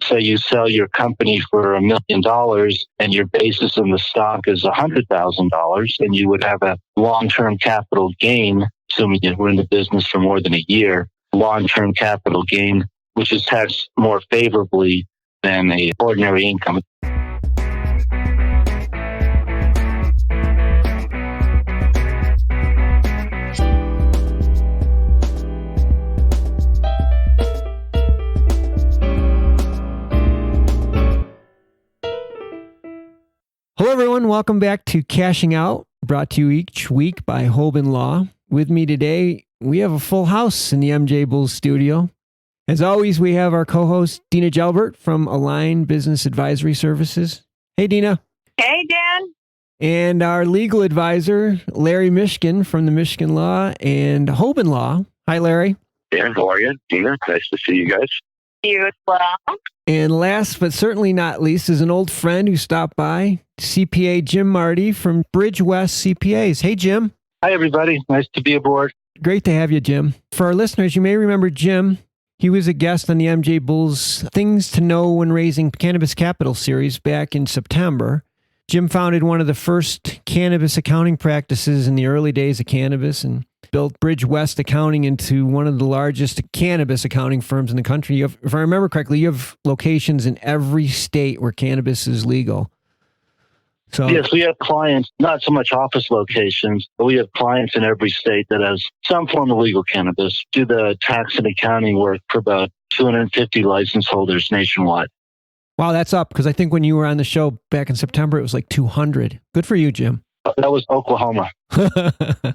say you sell your company for $1 million and your basis in the stock is $100,000, and you would have a long-term capital gain, assuming you were in the business for more than a year, long-term capital gain, which is taxed more favorably than a ordinary income. Hello, everyone. Welcome back to Cashing Out, brought to you each week by Hoban Law. With me today, we have a full house in the MJBulls studio. As always, we have our co-host, Dena Jalbert from Align Business Advisory Services. Hey, Dena. Hey, Dan. And our legal advisor, Larry Mishkin from the Mishkin Law and Hoban Law. Hi, Larry. Dan, how are you? Dena, nice to see you guys. You as well. And last but certainly not least is an old friend who stopped by, CPA Jim Marty from Bridgewest CPAs. Hey, Jim. Hi, everybody. Nice to be aboard. Great to have you, Jim. For our listeners, you may remember Jim. He was a guest on the MJBulls Things to Know When Raising Cannabis Capital series back in September. Jim founded one of the first cannabis accounting practices in the early days of cannabis and built Bridgewest Accounting into one of the largest cannabis accounting firms in the country. If I remember correctly, you have locations in every state where cannabis is legal. So yes, we have clients, not so much office locations, but we have clients in every state that has some form of legal cannabis. Do the tax and accounting work for about 250 license holders nationwide. Wow, that's up, because I think when you were on the show back in September, it was like 200. Good for you, Jim. That was Oklahoma.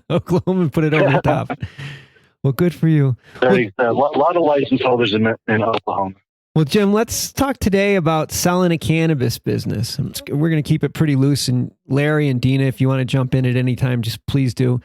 Oklahoma put it over the top. Well, good for you. A lot of license holders in Oklahoma. Well, Jim, let's talk today about selling a cannabis business. We're going to keep it pretty loose. And Larry and Dena, if you want to jump in at any time, just please do.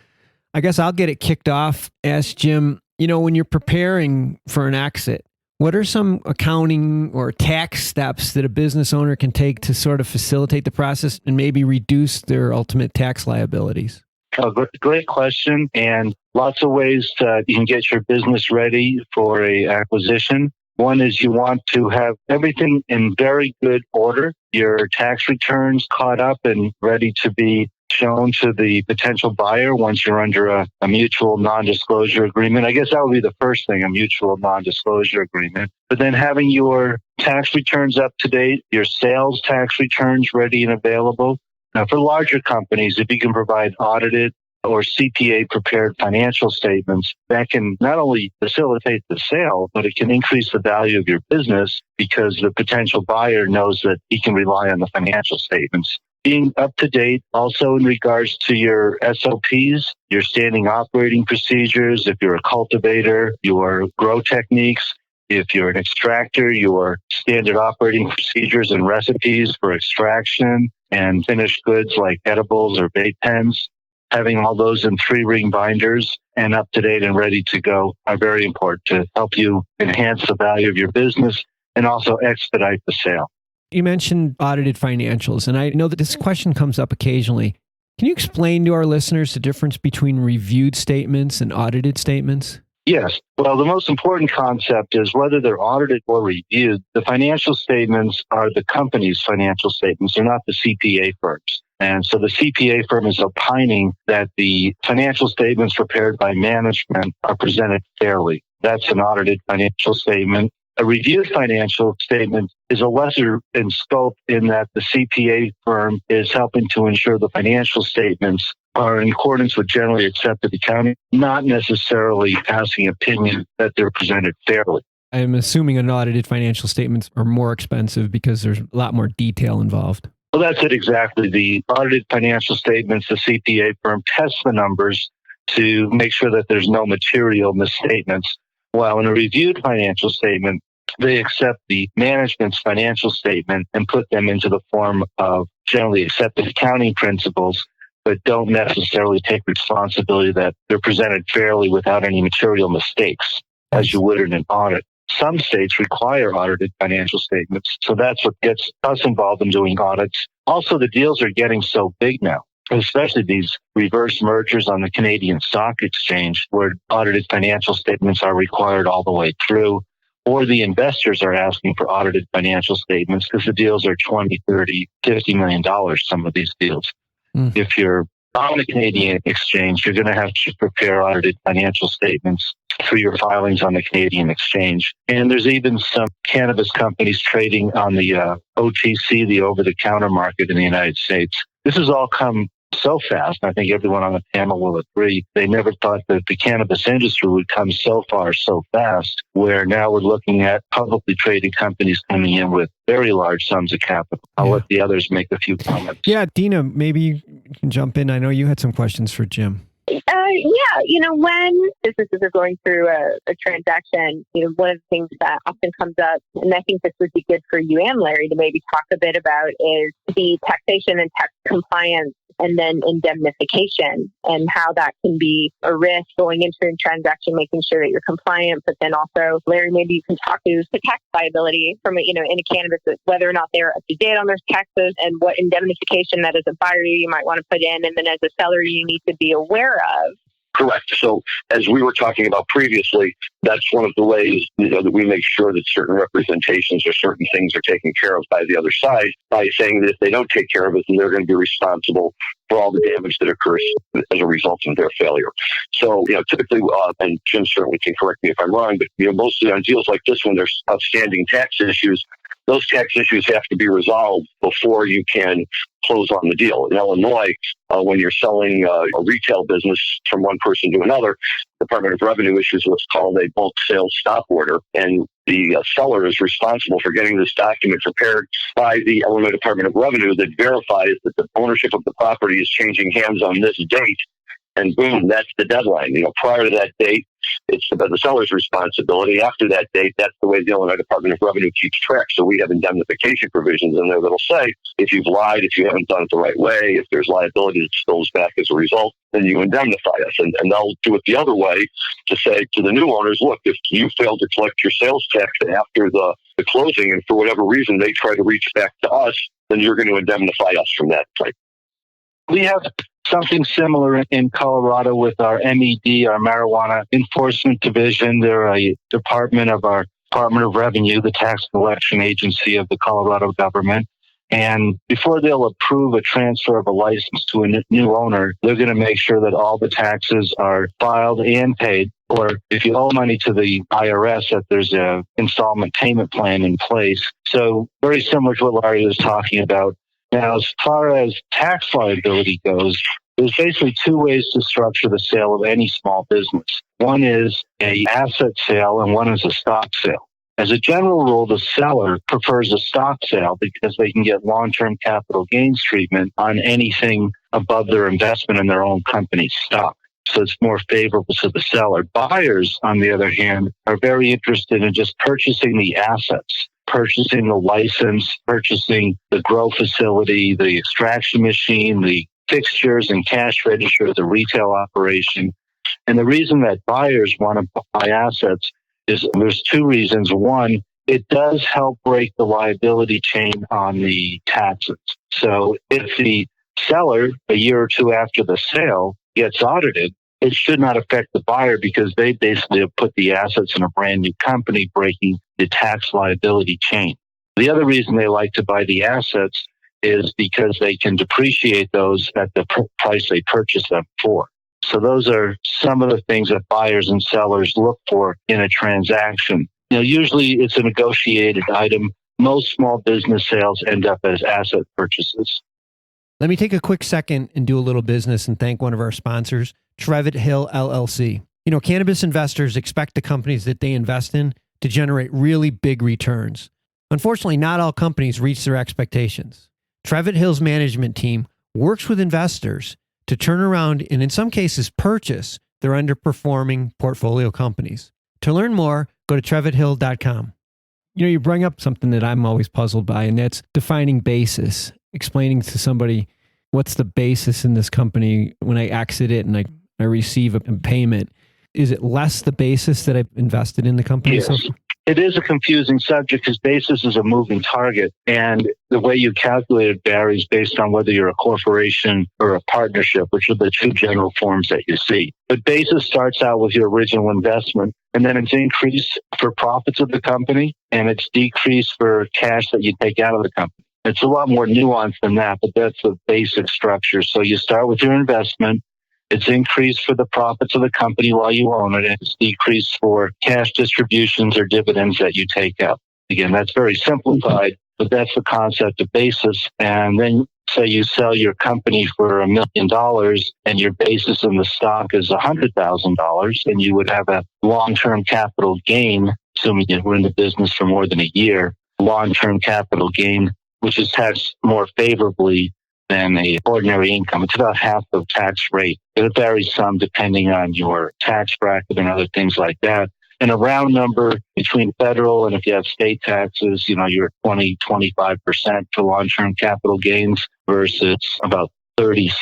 I guess I'll get it kicked off. Ask Jim, when you're preparing for an exit, what are some accounting or tax steps that a business owner can take to sort of facilitate the process and maybe reduce their ultimate tax liabilities? Oh, great question. And lots of ways you can get your business ready for a acquisition. One is you want to have everything in very good order, your tax returns caught up and ready to be shown to the potential buyer once you're under a mutual non-disclosure agreement. I guess that would be the first thing, a mutual non-disclosure agreement. But then having your tax returns up to date, your sales tax returns ready and available. Now, for larger companies, if you can provide audited or CPA prepared financial statements, that can not only facilitate the sale, but it can increase the value of your business because the potential buyer knows that he can rely on the financial statements. Being up to date also in regards to your SOPs, your standing operating procedures, if you're a cultivator, your grow techniques, if you're an extractor, your standard operating procedures and recipes for extraction and finished goods like edibles or vape pens. Having all those in 3-ring binders and up to date and ready to go are very important to help you enhance the value of your business and also expedite the sale. You mentioned audited financials, and I know that this question comes up occasionally. Can you explain to our listeners the difference between reviewed statements and audited statements? Yes. Well, the most important concept is whether they're audited or reviewed, the financial statements are the company's financial statements. They're not the CPA firms. And so the CPA firm is opining that the financial statements prepared by management are presented fairly. That's an audited financial statement. A reviewed financial statement is a lesser in scope in that the CPA firm is helping to ensure the financial statements are in accordance with generally accepted accounting, not necessarily passing opinion that they're presented fairly. I'm assuming unaudited financial statements are more expensive because there's a lot more detail involved. Well, that's it exactly. The audited financial statements, the CPA firm tests the numbers to make sure that there's no material misstatements. While in a reviewed financial statement, they accept the management's financial statement and put them into the form of generally accepted accounting principles, but don't necessarily take responsibility that they're presented fairly without any material mistakes, as you would in an audit. Some states require audited financial statements, so that's what gets us involved in doing audits. Also, the deals are getting so big now, especially these reverse mergers on the Canadian Stock Exchange, where audited financial statements are required all the way through, or the investors are asking for audited financial statements because the deals are $20, $30, $50 million, some of these deals. If you're on the Canadian exchange, you're going to have to prepare audited financial statements through your filings on the Canadian exchange. And there's even some cannabis companies trading on the OTC, the over-the-counter market in the United States. This has all come so fast. I think everyone on the panel will agree. They never thought that the cannabis industry would come so far so fast, where now we're looking at publicly traded companies coming in with very large sums of capital. I'll let the others make a few comments. Yeah, Dena, maybe you can jump in. I know you had some questions for Jim. When businesses are going through a transaction, one of the things that often comes up, and I think this would be good for you and Larry to maybe talk a bit about, is the taxation and tax compliance and then indemnification, and how that can be a risk going into a transaction, making sure that you're compliant. But then also, Larry, maybe you can talk to the tax liability from in a cannabis, whether or not they're up to date on their taxes, and what indemnification that as a buyer you might want to put in, and then as a seller you need to be aware of. Correct. So as we were talking about previously, that's one of the ways that we make sure that certain representations or certain things are taken care of by the other side, by saying that if they don't take care of it, then they're going to be responsible for all the damage that occurs as a result of their failure. So, typically, and Jim certainly can correct me if I'm wrong, but mostly on deals like this, when there's outstanding tax issues, those tax issues have to be resolved before you can close on the deal. In Illinois, when you're selling a retail business from one person to another, the Department of Revenue issues what's called a bulk sales stop order, and the seller is responsible for getting this document prepared by the Illinois Department of Revenue that verifies that the ownership of the property is changing hands on this date. And boom, that's the deadline. Prior to that date, it's the seller's responsibility. After that date, that's the way the Illinois Department of Revenue keeps track. So we have indemnification provisions in there that'll say, if you've lied, if you haven't done it the right way, if there's liability that spills back as a result, then you indemnify us. And they'll do it the other way to say to the new owners, look, if you fail to collect your sales tax after the closing, and for whatever reason they try to reach back to us, then you're going to indemnify us from that type. We have something similar in Colorado with our MED, our Marijuana Enforcement Division. They're a department of our Department of Revenue, the tax collection agency of the Colorado government. And before they'll approve a transfer of a license to a new owner, they're going to make sure that all the taxes are filed and paid. Or if you owe money to the IRS, that there's an installment payment plan in place. So very similar to what Larry was talking about. Now, as far as tax liability goes, there's basically two ways to structure the sale of any small business. One is an asset sale and one is a stock sale. As a general rule, the seller prefers a stock sale because they can get long-term capital gains treatment on anything above their investment in their own company's stock. So it's more favorable to the seller. Buyers, on the other hand, are very interested in just purchasing the assets, purchasing the license, purchasing the grow facility, the extraction machine, the fixtures and cash register, the retail operation. And the reason that buyers want to buy assets is there's two reasons. One, it does help break the liability chain on the taxes. So if the seller, a year or two after the sale, gets audited, it should not affect the buyer because they basically have put the assets in a brand new company, breaking the tax liability chain. The other reason they like to buy the assets is because they can depreciate those at the price they purchased them for. So those are some of the things that buyers and sellers look for in a transaction. Usually it's a negotiated item. Most small business sales end up as asset purchases. Let me take a quick second and do a little business and thank one of our sponsors, Trevitt Hill LLC. Cannabis investors expect the companies that they invest in to generate really big returns. Unfortunately, not all companies reach their expectations. Trevitt Hill's management team works with investors to turn around and in some cases purchase their underperforming portfolio companies. To learn more, go to trevitthill.com. You bring up something that I'm always puzzled by, and that's defining basis, explaining to somebody what's the basis in this company when I exit it and I receive a payment. Is it less the basis that I've invested in the company? Yes. It is a confusing subject because basis is a moving target, and the way you calculate it varies based on whether you're a corporation or a partnership, which are the two general forms that you see. But basis starts out with your original investment, and then it's increased for profits of the company, and it's decreased for cash that you take out of the company. It's a lot more nuanced than that, but that's the basic structure. So you start with your investment. It's increased for the profits of the company while you own it. It's decreased for cash distributions or dividends that you take out. Again, that's very simplified, but that's the concept of basis. And then say you sell your company for $1 million and your basis in the stock is $100,000, and you would have a long-term capital gain, assuming you were in the business for more than a year, long-term capital gain, which is taxed more favorably than a ordinary income. It's about half the tax rate. It varies some depending on your tax bracket and other things like that. And a round number between federal and if you have state taxes, you're 20-25% for long-term capital gains versus about 36%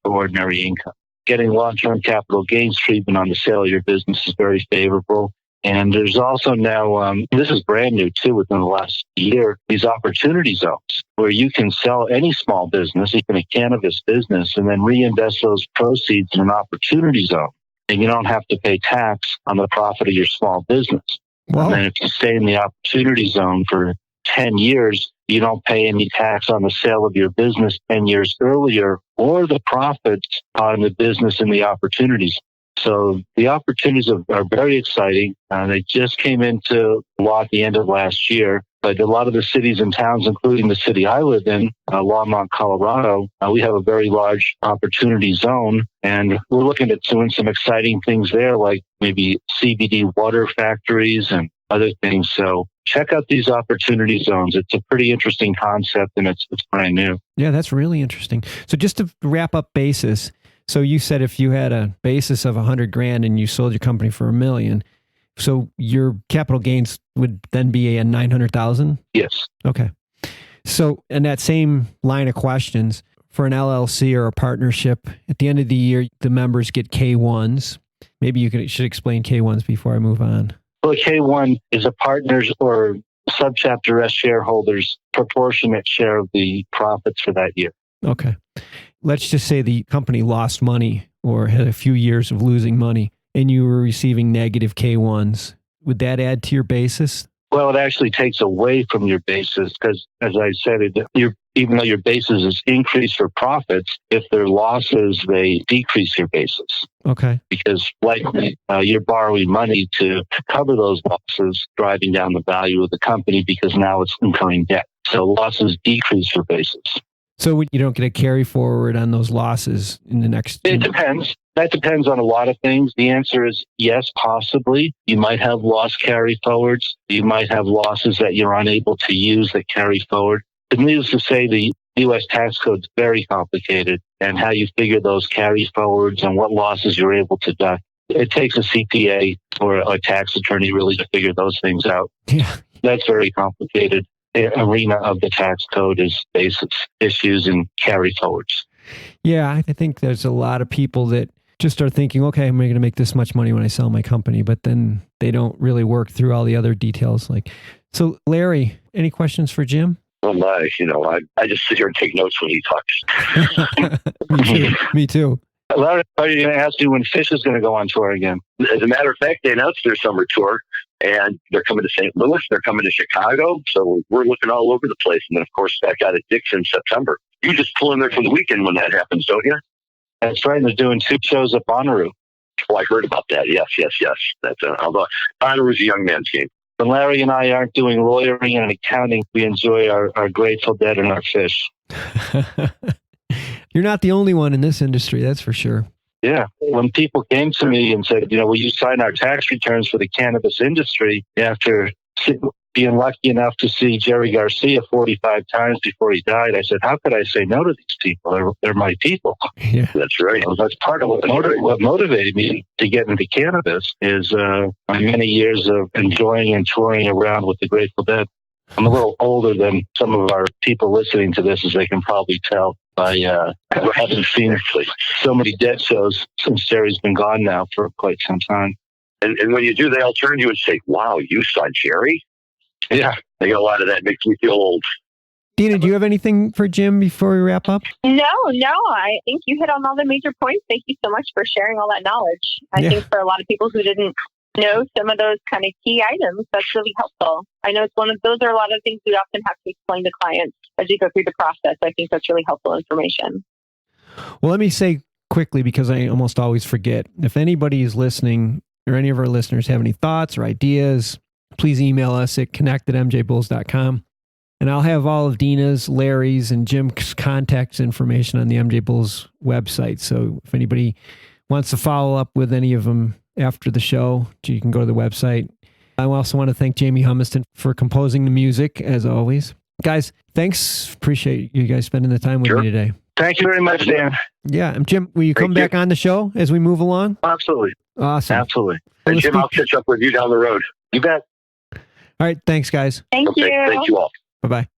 for ordinary income. Getting long-term capital gains treatment on the sale of your business is very favorable. And there's also now, this is brand new too, within the last year, these opportunity zones where you can sell any small business, even a cannabis business, and then reinvest those proceeds in an opportunity zone. And you don't have to pay tax on the profit of your small business. Wow. And then if you stay in the opportunity zone for 10 years, you don't pay any tax on the sale of your business 10 years earlier or the profits on the business in the opportunities. So the opportunities are very exciting. They just came into law at the end of last year. But a lot of the cities and towns, including the city I live in, Longmont, Colorado, we have a very large opportunity zone. And we're looking at doing some exciting things there, like maybe CBD water factories and other things. So check out these opportunity zones. It's a pretty interesting concept, and it's brand new. Yeah, that's really interesting. So just to wrap up basis, so you said if you had a basis of $100,000 and you sold your company for $1 million, so your capital gains would then be a $900,000? Yes. Okay. So in that same line of questions, for an LLC or a partnership, at the end of the year, the members get K1s. Maybe you should explain K1s before I move on. Well, K1 is a partner's or subchapter S shareholders' proportionate share of the profits for that year. Okay. Let's just say the company lost money or had a few years of losing money and you were receiving negative K1s. Would that add to your basis? Well, it actually takes away from your basis because, as I said, even though your basis is increased for profits, if there are losses, they decrease your basis. Okay. Because likely you're borrowing money to cover those losses, driving down the value of the company because now it's incurring debt. So losses decrease your basis. So you don't get a carry forward on those losses in the next... It depends. That depends on a lot of things. The answer is yes, possibly. You might have loss carry forwards. You might have losses that you're unable to use that carry forward. But needless to say, the U.S. tax code is very complicated, and how you figure those carry forwards and what losses you're able to deduct. It takes a CPA or a tax attorney really to figure those things out. Yeah. That's very complicated. The arena of the tax code is basis issues and carry forwards. Yeah, I think there's a lot of people that just are thinking, okay, I'm going to make this much money when I sell my company, but then they don't really work through all the other details. So Larry, any questions for Jim? Oh my, I just sit here and take notes when he talks. Me too. Larry, are you going to ask you when Phish is going to go on tour again? As a matter of fact, they announced their summer tour, and they're coming to St. Louis. They're coming to Chicago. So we're looking all over the place. And then, of course, back out at Dick's in September. You just pull in there for the weekend when that happens, don't you? That's right. They're doing 2 shows at Bonnaroo. Oh, I heard about that. Yes. That's although Bonnaroo's a young man's game. When Larry and I aren't doing lawyering and accounting, we enjoy our Grateful Dead and our Phish. You're not the only one in this industry, that's for sure. Yeah. When people came to me and said, will you sign our tax returns for the cannabis industry after being lucky enough to see Jerry Garcia 45 times before he died, I said, how could I say no to these people? They're my people. Yeah, that's right. That's part of what motivated me to get into cannabis is my many years of enjoying and touring around with the Grateful Dead. I'm a little older than some of our people listening to this, as they can probably tell by having seen so many Dead shows since Jerry's been gone now for quite some time. And when you do, they all turn to you and say, wow, you saw Jerry? Yeah. I get a lot of that. Makes me feel old. Dena, do you have anything for Jim before we wrap up? No. I think you hit on all the major points. Thank you so much for sharing all that knowledge. I think for a lot of people who didn't know some of those kind of key items, that's really helpful. I know those are a lot of things we often have to explain to clients as you go through the process. I think that's really helpful information. Well, let me say quickly, because I almost always forget, if anybody is listening or any of our listeners have any thoughts or ideas, please email us at connect@mjbulls.com. And I'll have all of Dena's, Larry's, and Jim's contact information on the MJ Bulls website. So if anybody wants to follow up with any of them after the show, you can go to the website. I also want to thank Jamie Humiston for composing the music, as always. Guys, thanks. Appreciate you guys spending the time with me today. Thank you very much, Dan. Yeah. And Jim, will you come back on the show as we move along? Absolutely. Awesome. Absolutely. And Jim, I'll catch up with you down the road. You bet. All right. Thanks, guys. Thank you. Thank you all. Bye-bye.